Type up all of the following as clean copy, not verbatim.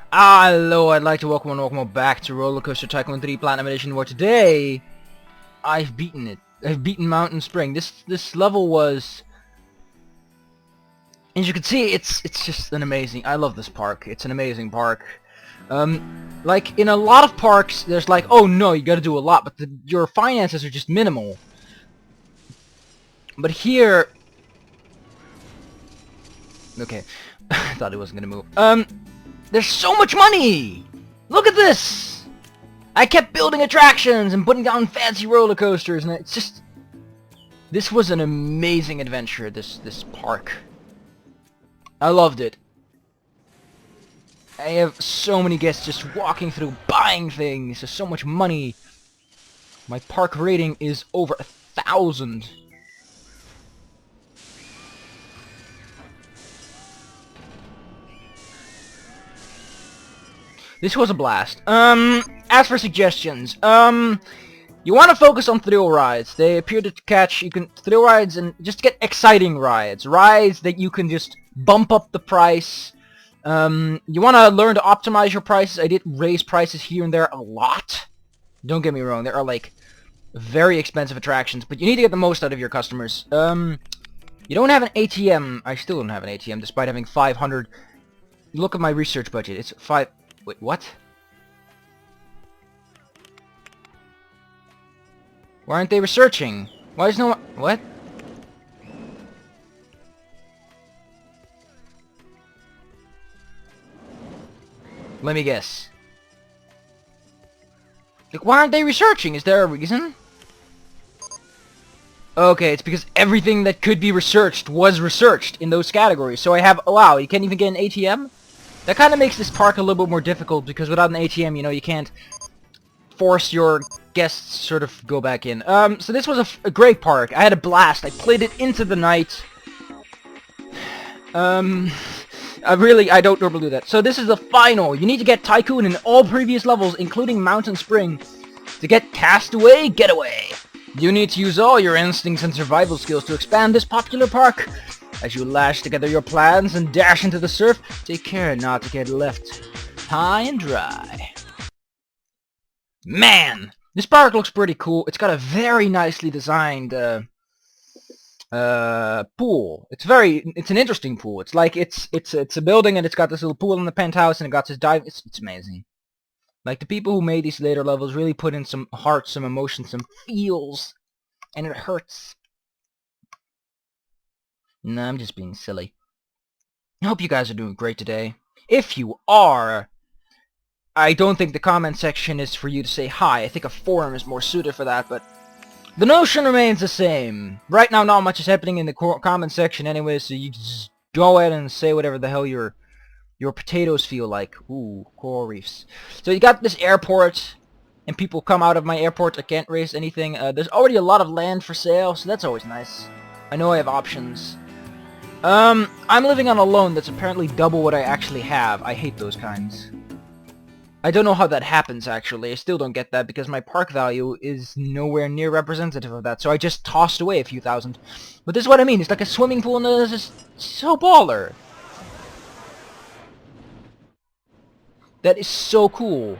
Hello, I'd like to welcome back to Rollercoaster Tycoon 3 Platinum Edition, where today I've beaten it. I've beaten Mountain Spring. This level was, as you can see, it's just an amazing. I love this park. It's an amazing park. Like in a lot of parks, there's like, oh no, you got to do a lot, but your finances are just minimal. But here, okay, I thought it wasn't gonna move. There's so much money! Look at this! I kept building attractions and putting down fancy roller coasters, and it's just... This was an amazing adventure, this park. I loved it. I have so many guests just walking through, buying things. There's so much money. My park rating is over 1,000. This was a blast. As for suggestions, you want to focus on thrill rides. They appear to catch, thrill rides and just get exciting rides. Rides that you can just bump up the price. You want to learn to optimize your prices. I did raise prices here and there a lot. Don't get me wrong, there are like very expensive attractions, but you need to get the most out of your customers. You don't have an ATM. I still don't have an ATM despite having 500. Look at my research budget. It's 5... Wait, what? Why aren't they researching? Why is no one... What? Let me guess. Like, why aren't they researching? Is there a reason? Okay, it's because everything that could be researched was researched in those categories. So I have... Oh, wow, you can't even get an ATM? That kind of makes this park a little bit more difficult, because without an ATM, you know, you can't force your guests to sort of go back in. So this was a great park. I had a blast. I played it into the night. I don't normally do that. So this is the final. You need to get Tycoon in all previous levels, including Mountain Spring, to get Castaway Getaway. You need to use all your instincts and survival skills to expand this popular park. As you lash together your plans and dash into the surf, take care not to get left high and dry. Man! This park looks pretty cool. It's got a very nicely designed pool. It's an interesting pool. It's like it's a building and it's got this little pool in the penthouse and it got this dive. It's amazing. Like the people who made these later levels really put in some heart, some emotion, some feels, and it hurts. No, I'm just being silly. I hope you guys are doing great today. If you are, I don't think the comment section is for you to say hi. I think a forum is more suited for that, but the notion remains the same. Right now, not much is happening in the comment section anyway, so you just go ahead and say whatever the hell your potatoes feel like. Ooh, coral reefs. So you got this airport, and people come out of my airport. I can't raise anything. There's already a lot of land for sale, so that's always nice. I know I have options. I'm living on a loan that's apparently double what I actually have. I hate those kinds. I don't know how that happens, actually. I still don't get that, because my park value is nowhere near representative of that, so I just tossed away a few thousand. But this is what I mean. It's like a swimming pool, and it's just so baller. That is so cool.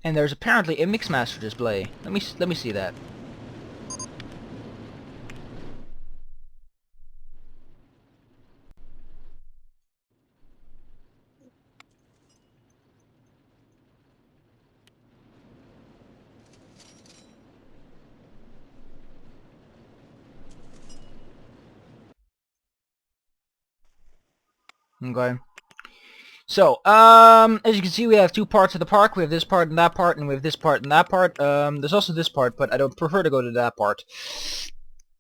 And there's apparently a Mixmaster display. Let me see that. Okay. So, as you can see, we have two parts of the park. We have this part and that part, and we have this part and that part. There's also this part, but I don't prefer to go to that part.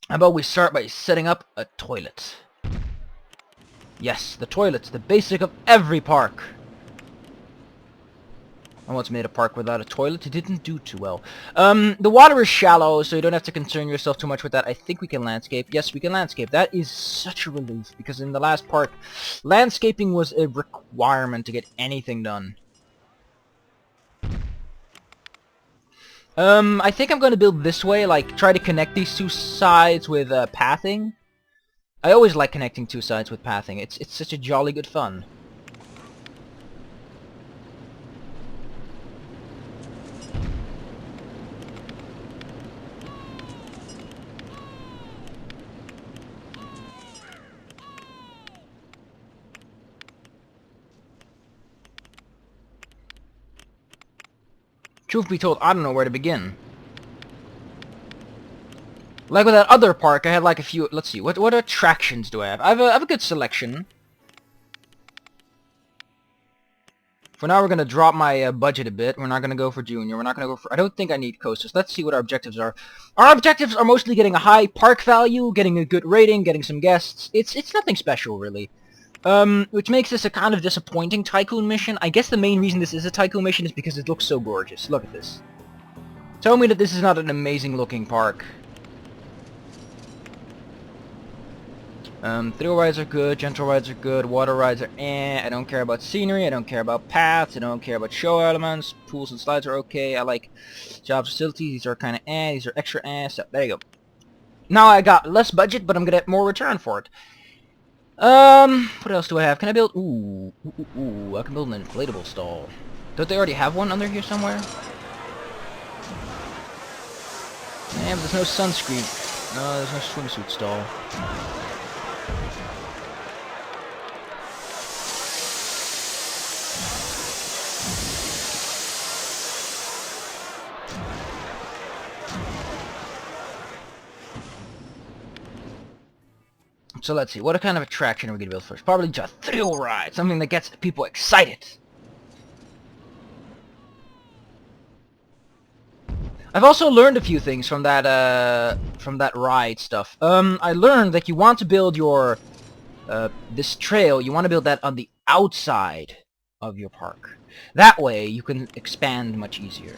How about we start by setting up a toilet? Yes, the toilet's the basic of every park. I once made a park without a toilet. It didn't do too well. The water is shallow, so you don't have to concern yourself too much with that. I think we can landscape. Yes, we can landscape. That is such a relief, because in the last part, landscaping was a requirement to get anything done. I think I'm going to build this way, like, try to connect these two sides with, pathing. I always like connecting two sides with pathing. It's such a jolly good fun. Truth be told, I don't know where to begin. Like with that other park, I had like a few... Let's see, what attractions do I have? I have a good selection. For now, we're going to drop my budget a bit. We're not going to go for Junior. We're not going to go for... I don't think I need coasters. Let's see what our objectives are. Our objectives are mostly getting a high park value, getting a good rating, getting some guests. It's nothing special, really. Which makes this a kind of disappointing Tycoon mission. I guess the main reason this is a Tycoon mission is because it looks so gorgeous. Look at this. Tell me that this is not an amazing looking park. Thrill rides are good, gentle rides are good, water rides are I don't care about scenery, I don't care about paths, I don't care about show elements, pools and slides are okay, I like job facilities, these are kinda these are extra so there you go. Now I got less budget, but I'm gonna get more return for it. What else do I have? Can I build... Ooh, I can build an inflatable stall. Don't they already have one under here somewhere? Yeah, but there's no sunscreen. No, there's no swimsuit stall. So let's see, what kind of attraction are we going to build first? Probably just a thrill ride, something that gets people excited. I've also learned a few things from that ride stuff. I learned that you want to build your, this trail, you want to build that on the outside of your park. That way, you can expand much easier.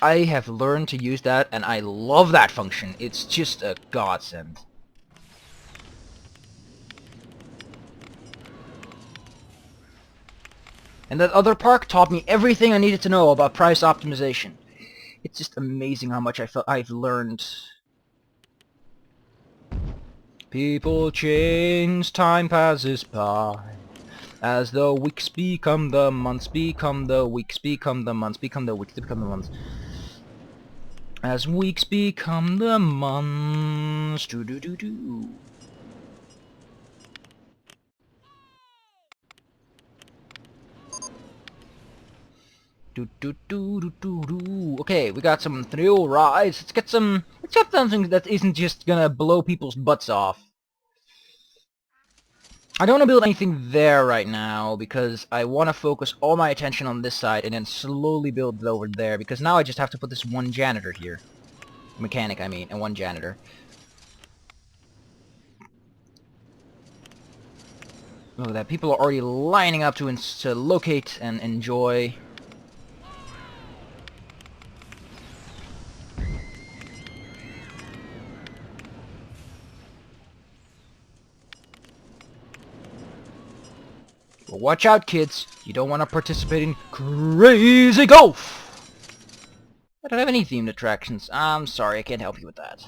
I have learned to use that, and I love that function. It's just a godsend. And that other park taught me everything I needed to know about price optimization. It's just amazing how much I've learned. People change, time passes by. As the weeks become the months, become the weeks, become the months, become the weeks, become the months. As weeks become the months, do-do-do-do. Do-do-do-do-do-do. Okay, we got some thrill rides. Let's get something that isn't just gonna blow people's butts off. I don't want to build anything there right now, because I want to focus all my attention on this side and then slowly build it over there, because now I just have to put this one janitor here. Mechanic, I mean, and one janitor. Look at that, people are already lining up to locate and enjoy. But watch out, kids. You don't want to participate in crazy golf! I don't have any themed attractions. I'm sorry, I can't help you with that.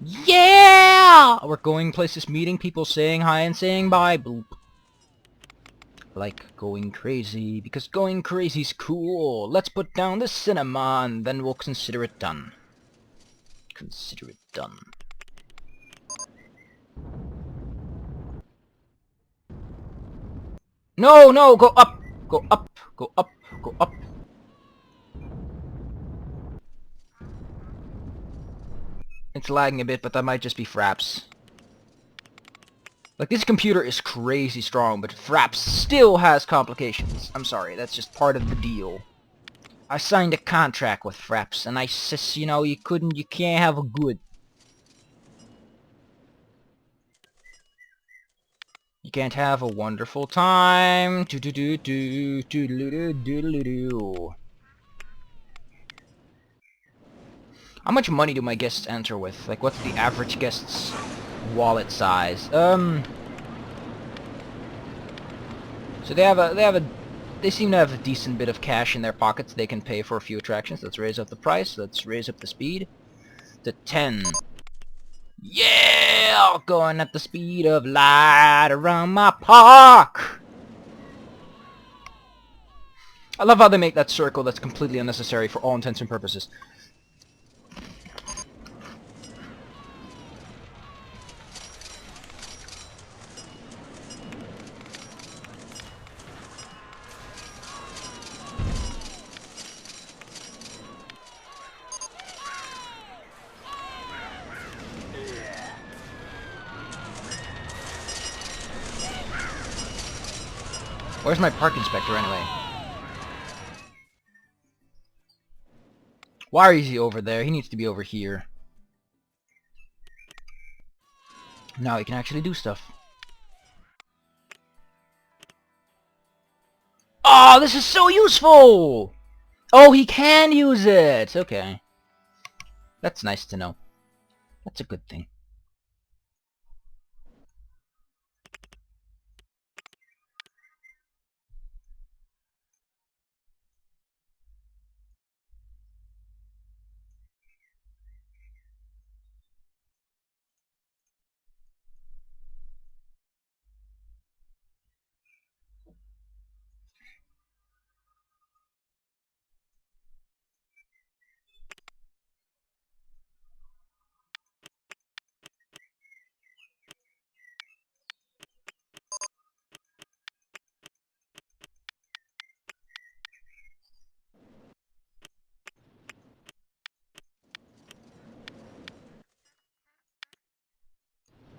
Yeah! We're going places, meeting people, saying hi and saying bye. Bloop. Like going crazy, because going crazy's cool. Let's put down the cinema and then we'll consider it done. Consider it done. No, no, go up! Go up, go up, go up. It's lagging a bit, but that might just be Fraps. Like, this computer is crazy strong, but Fraps still has complications. I'm sorry, that's just part of the deal. I signed a contract with Fraps, and I says, you know, you can't have a good. You can't have a wonderful time. Do-do-do-do-do-do-do-do-do-do. How much money do my guests enter with? Like, what's the average guest's wallet size? So they seem to have a decent bit of cash in their pockets. They can pay for a few attractions. Let's raise up the price. Let's raise up the speed to 10. Yeah! Going at the speed of light around my park! I love how they make that circle that's completely unnecessary for all intents and purposes. Where's my park inspector anyway? Why is he over there? He needs to be over here. Now he can actually do stuff. Oh, this is so useful! Oh, he can use it! Okay. That's nice to know. That's a good thing.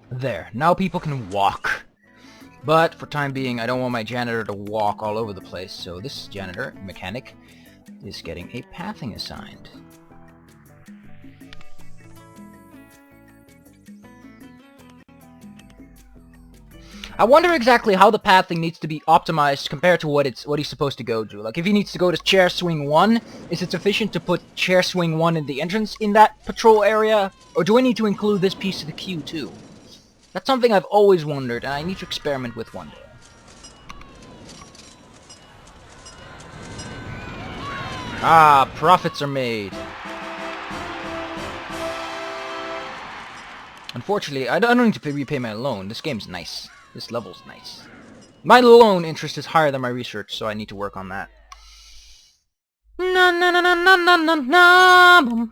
There. Now people can walk. But, for time being, I don't want my janitor to walk all over the place, so this janitor, mechanic, is getting a pathing assigned. I wonder exactly how the pathing needs to be optimized compared to what he's supposed to go to. Like, if he needs to go to chair swing 1, is it sufficient to put chair swing 1 in the entrance in that patrol area? Or do I need to include this piece of the queue too? That's something I've always wondered, and I need to experiment with one day. Ah, profits are made. Unfortunately, I don't need to repay my loan. This game's nice. This level's nice. My loan interest is higher than my research, so I need to work on that. Na na na na na na na na.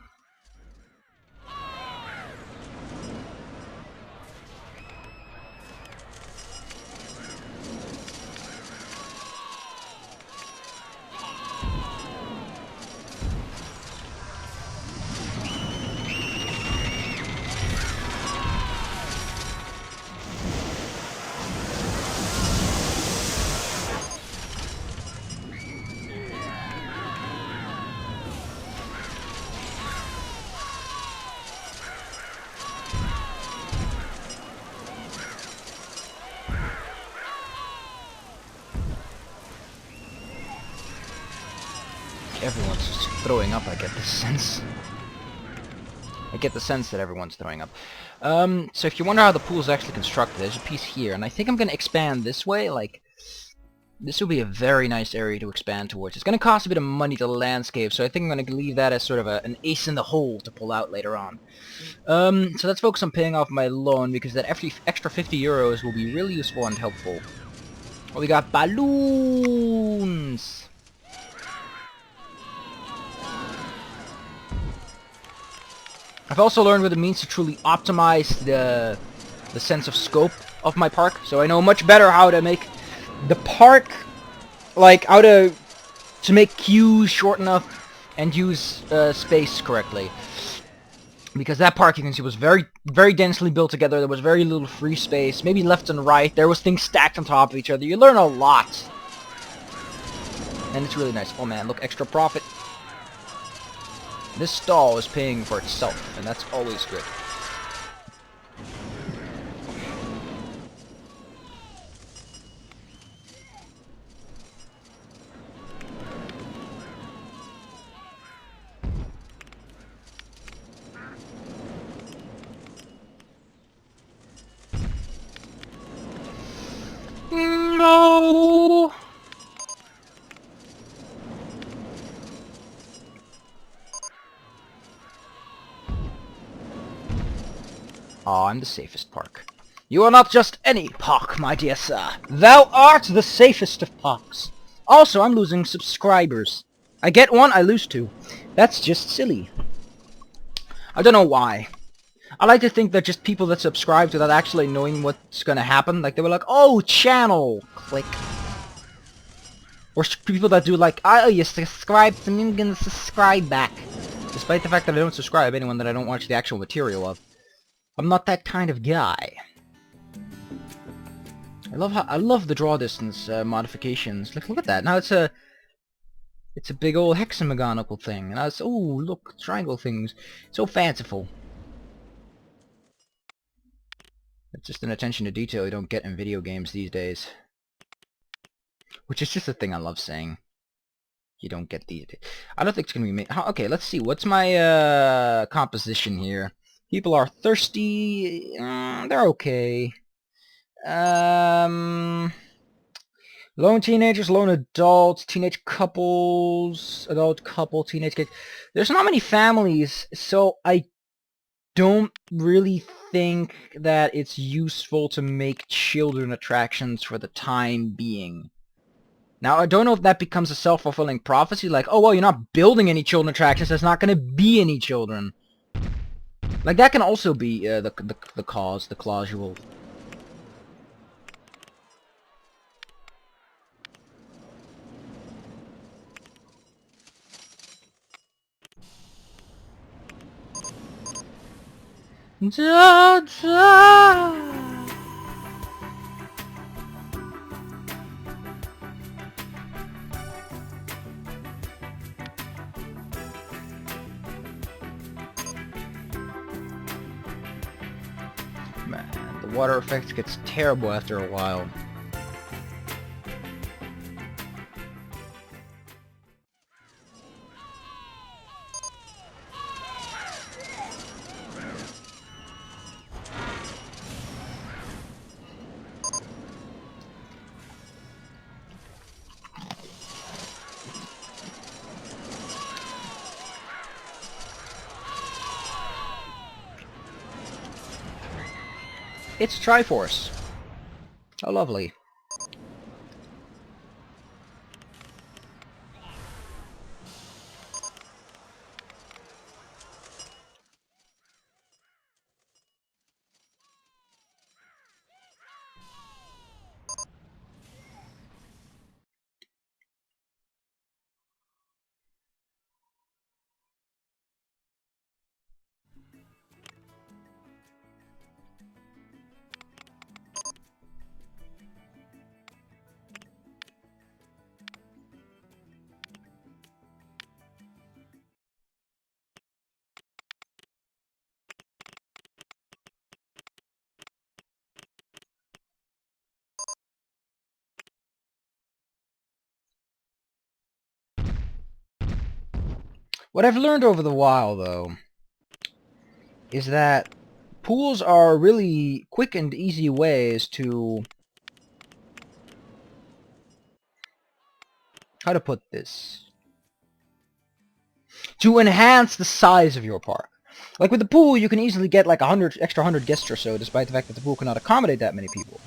Everyone's just throwing up, I get the sense. I get the sense that everyone's throwing up. So if you wonder how the pool is actually constructed, there's a piece here, and I think I'm going to expand this way, like, this will be a very nice area to expand towards. It's going to cost a bit of money to landscape, so I think I'm going to leave that as sort of an ace in the hole to pull out later on. So let's focus on paying off my loan, because that extra 50 euros will be really useful and helpful. Well, we got balloons! I've also learned what it means to truly optimize the sense of scope of my park, so I know much better how to make the park, like how to make queues short enough and use space correctly. Because that park, you can see, was very, very densely built together. There was very little free space, maybe left and right. There was things stacked on top of each other. You learn a lot, and it's really nice. Oh man, look, extra profit. This stall is paying for itself, and that's always good. No! Ah, I'm the safest park. You are not just any park, my dear sir. Thou art the safest of parks. Also, I'm losing subscribers. I get one, I lose two. That's just silly. I don't know why. I like to think that just people that subscribe without actually knowing what's gonna happen, like they were like, oh, channel! Click. Or people that do like, oh, you subscribed to me, I'm gonna subscribe back. Despite the fact that I don't subscribe to anyone that I don't watch the actual material of. I'm not that kind of guy. I love the draw distance modifications. Look at that. Now it's a big old hexamagonical thing. And I was, oh, look, triangle things. So fanciful. It's just an attention to detail you don't get in video games these days. Which is just a thing I love saying. You don't get these days. I don't think it's gonna be made. Okay, let's see. What's my composition here? People are thirsty. They're okay. Lone teenagers, lone adults, teenage couples, adult couple, teenage kids. There's not many families, so I don't really think that it's useful to make children attractions for the time being. Now, I don't know if that becomes a self-fulfilling prophecy, like, oh, well, you're not building any children attractions, there's not going to be any children. Like, that can also be the cause, the clausule. Da, da. Man, the water effect gets terrible after a while. It's Triforce. How lovely. What I've learned over the while, though, is that pools are really quick and easy ways to... How to put this? To enhance the size of your park. Like with the pool, you can easily get like 100 guests or so, despite the fact that the pool cannot accommodate that many people.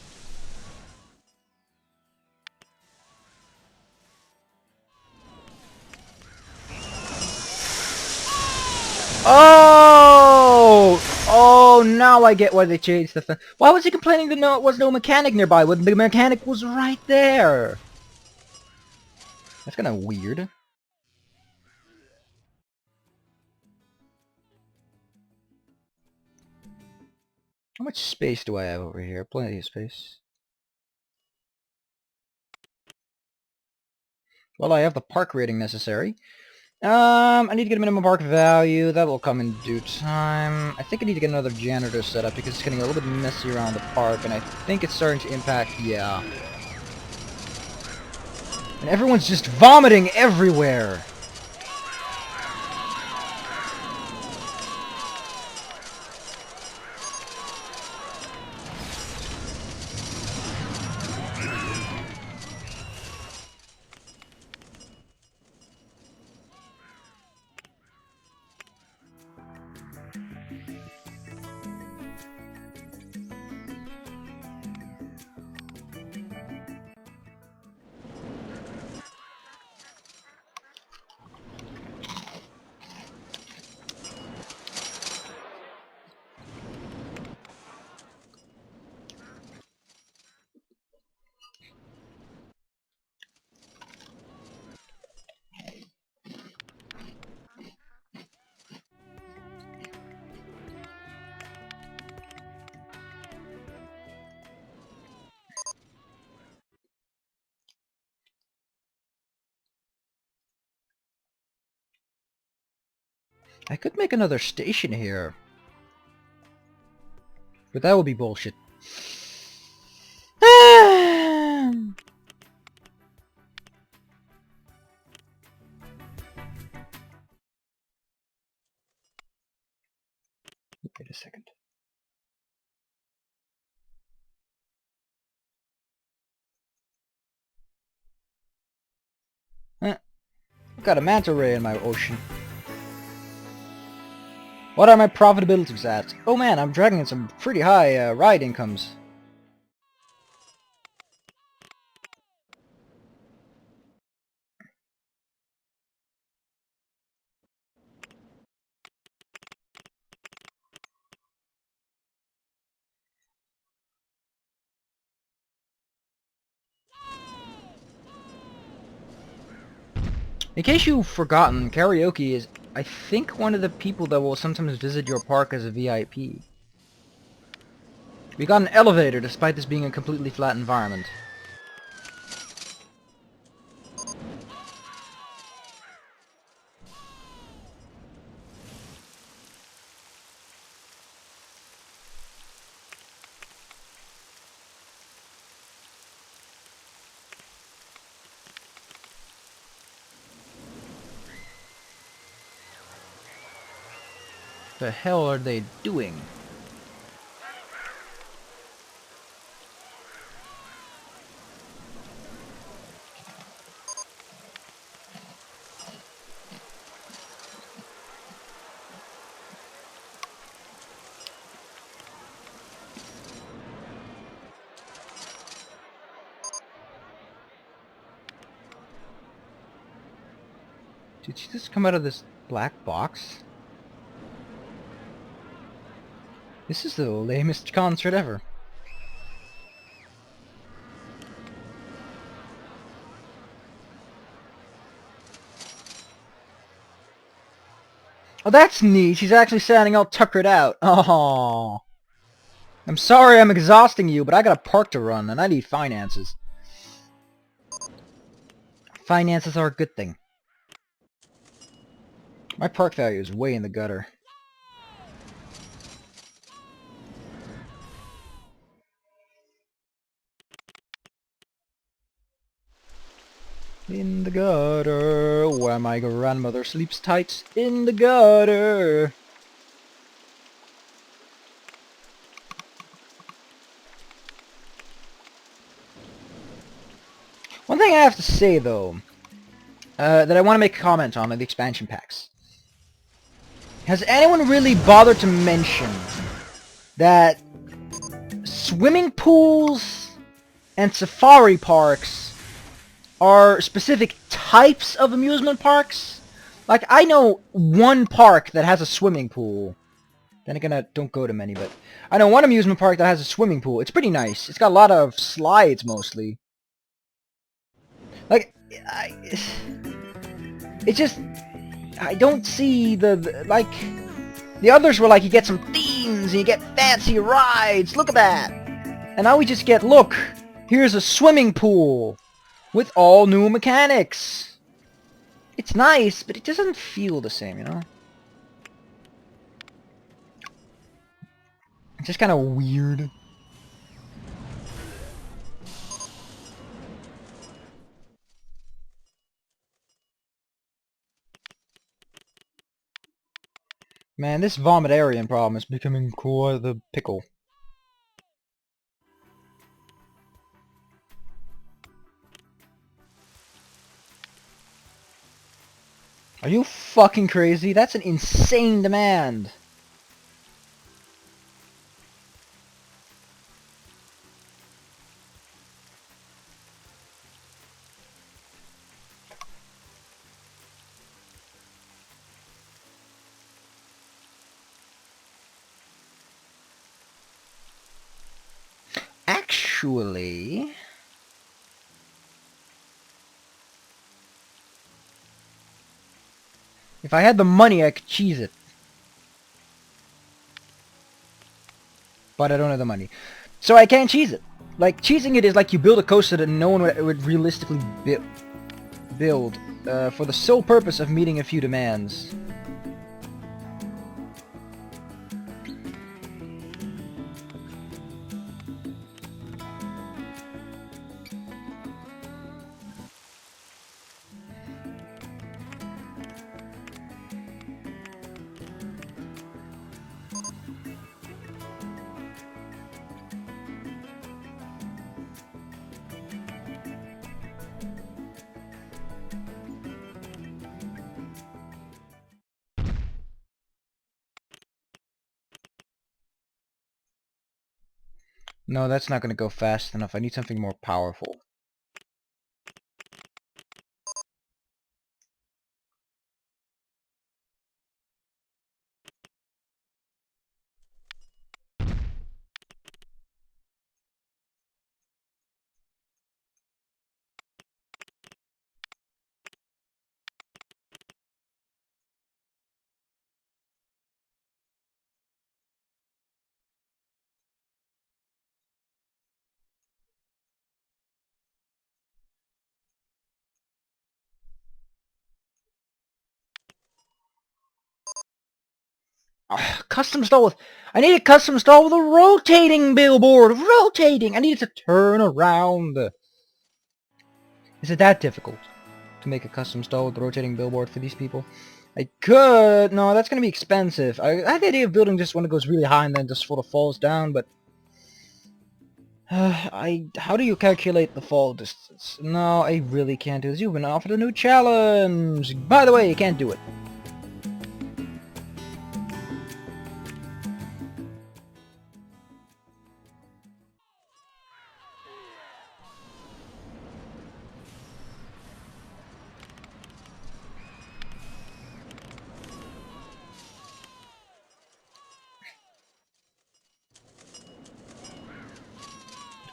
Oh! Oh, now I get why they changed the fence. Why was he complaining that there was no mechanic nearby when the mechanic was right there? That's kind of weird. How much space do I have over here? Plenty of space. Well, I have the park rating necessary. I need to get a minimum park value. That will come in due time. I think I need to get another janitor set up because it's getting a little bit messy around the park, and I think it's starting to impact... Yeah. And everyone's just vomiting everywhere! I could make another station here. But that would be bullshit. Wait a second. I've got a manta ray in my ocean. What are my profitability stats? Oh man, I'm dragging in some pretty high ride incomes. In case you've forgotten, Karaoke is, I think, one of the people that will sometimes visit your park as a VIP. We got an elevator despite this being a completely flat environment. The hell are they doing? Did she just come out of this black box? This is the lamest concert ever. Oh, that's neat. She's actually standing all tuckered out. Oh, I'm sorry I'm exhausting you, but I got a park to run, and I need finances. Finances are a good thing. My park value is way in the gutter. In the gutter, where my grandmother sleeps tight. In the gutter. One thing I have to say, though, that I want to make a comment on are the expansion packs. Has anyone really bothered to mention that swimming pools and safari parks are specific types of amusement parks? Like, I know one park that has a swimming pool. Then again, I don't go to many, but I know one amusement park that has a swimming pool. It's pretty nice. It's got a lot of slides, mostly. Like, it's just, I don't see like, the others were like, you get some themes, and you get fancy rides, look at that! And now we just get, look, here's a swimming pool, with all new mechanics. It's nice, but it doesn't feel the same, you know? It's just kind of weird. Man, this vomitarian problem is becoming quite the pickle. Are you fucking crazy? That's an insane demand. Actually, if I had the money, I could cheese it. But I don't have the money. So I can't cheese it. Like, cheesing it is like you build a coaster that no one would realistically build for the sole purpose of meeting a few demands. No, that's not gonna go fast enough. I need something more powerful. Custom stall with... I need a custom stall with a rotating billboard! Rotating! I need it to turn around! Is it that difficult to make a custom stall with a rotating billboard for these people? I could... No, that's gonna be expensive. I had the idea of building just one that goes really high and then just sort of falls down, but... How do you calculate the fall distance? No, I really can't do this. You've been offered a new challenge! By the way, you can't do it.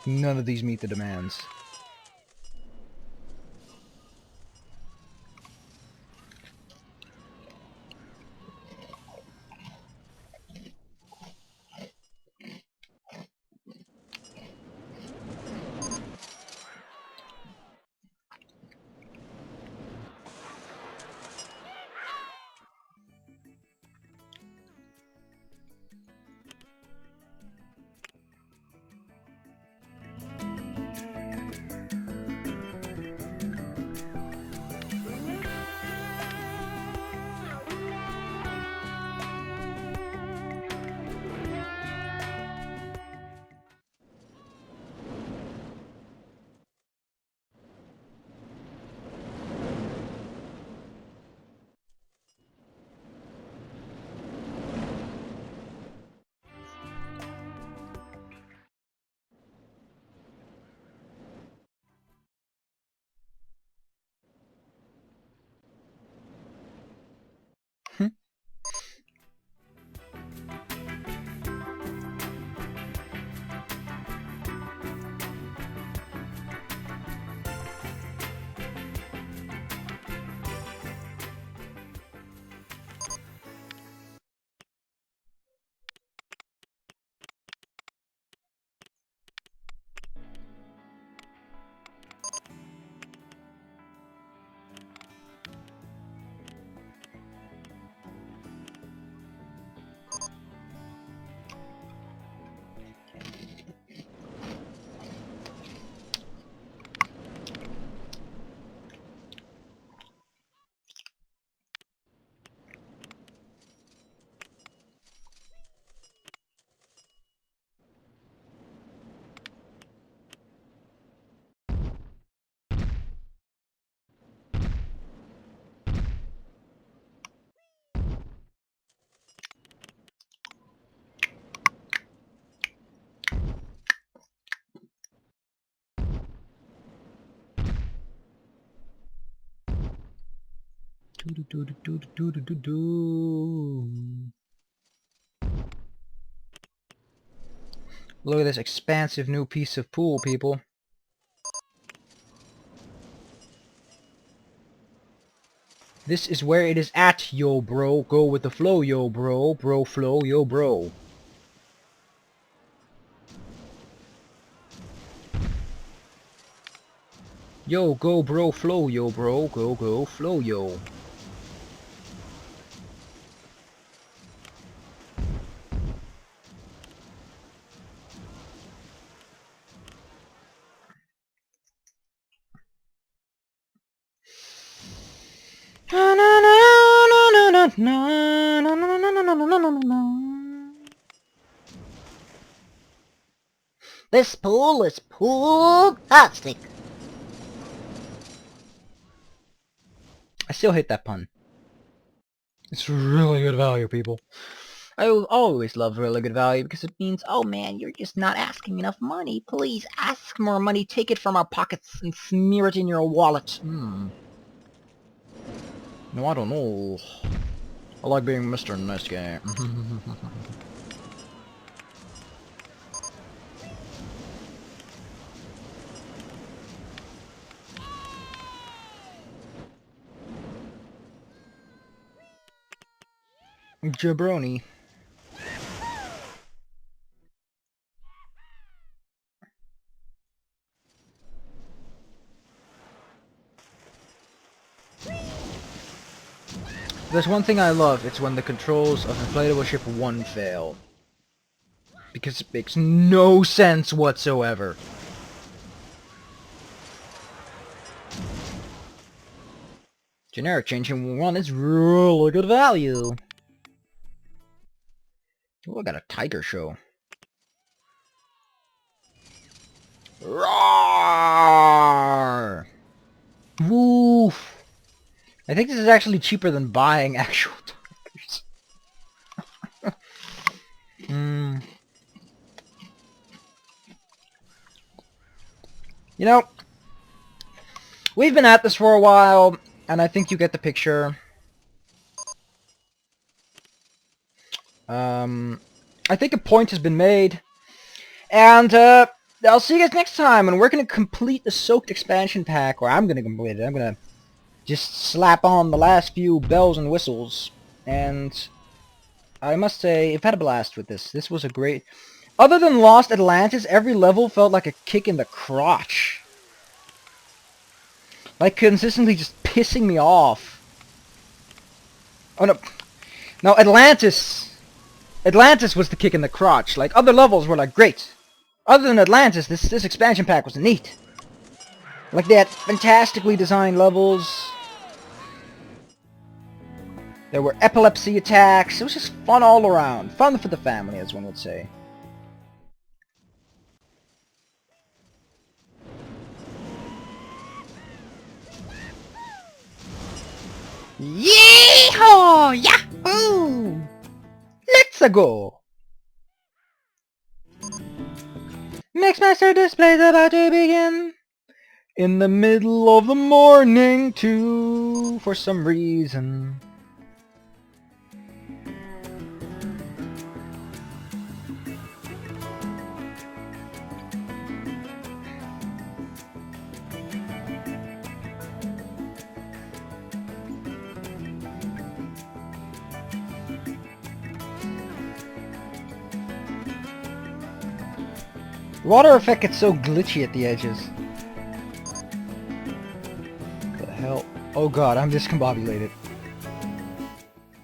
None of these meet the demands. Look at this expansive new piece of pool, people. This is where it is at, yo bro. Go with the flow, yo bro. Bro flow, yo bro. Yo, go bro flow, yo bro. Go flow, yo. This pool is pool-tastic. I still hate that pun. It's really good value, people. I will always love really good value because it means, oh man, you're just not asking enough money. Please ask more money, take it from our pockets, and smear it in your wallet. No, I don't know. I like being Mr. Nice Guy. Jabroni. There's one thing I love, it's when the controls of Inflatable Ship 1 fail. Because it makes no sense whatsoever. Generic changing 1 is really good value. Oh, I got a tiger show. Roar! Woof! I think this is actually cheaper than buying actual tigers. You know, we've been at this for a while, and I think you get the picture. I think a point has been made. And, I'll see you guys next time, and we're gonna complete the Soaked expansion pack, or I'm gonna complete it. I'm gonna just slap on the last few bells and whistles, and I must say, I've had a blast with this. This was a great... Other than Lost Atlantis, every level felt like a kick in the crotch. Like, consistently just pissing me off. Oh, no. No, Atlantis was the kick in the crotch. Like, other levels were like, great. Other than Atlantis, this expansion pack was neat. Like, they had fantastically designed levels. There were epilepsy attacks. It was just fun all around. Fun for the family, as one would say. Yee-haw! Yahoo! Let's go! Mixmaster display's about to begin. In the middle of the morning, too, for some reason. Water effect gets so glitchy at the edges. What the hell? Oh god, I'm discombobulated.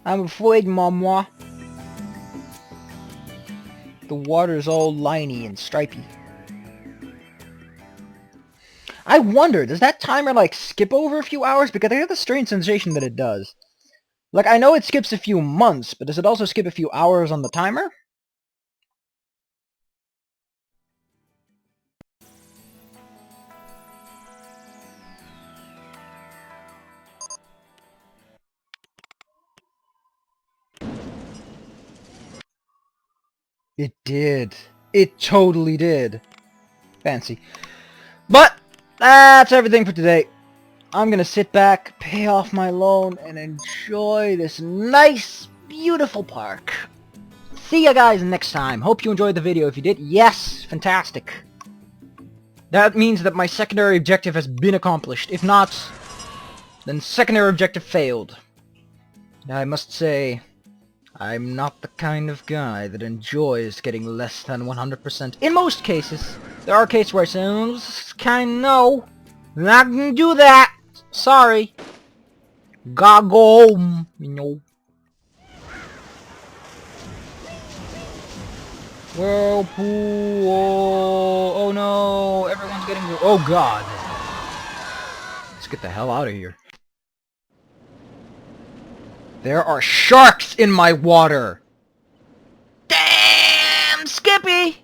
I'm afraid, Mama. The water's all liney and stripy. I wonder, does that timer, like, skip over a few hours? Because I have the strange sensation that it does. Like, I know it skips a few months, but does it also skip a few hours on the timer? It did. It totally did. Fancy. But, that's everything for today. I'm gonna sit back, pay off my loan, and enjoy this nice, beautiful park. See ya guys next time. Hope you enjoyed the video. If you did, yes, fantastic. That means that my secondary objective has been accomplished. If not, then secondary objective failed. I must say, I'm not the kind of guy that enjoys getting less than 100%. In most cases, there are cases where I say, no, not gonna do that. Sorry. Gotta go home, you know. Whirlpool. Oh no, everyone's getting... Oh god. Let's get the hell out of here. There are sharks in my water! Damn, Skippy!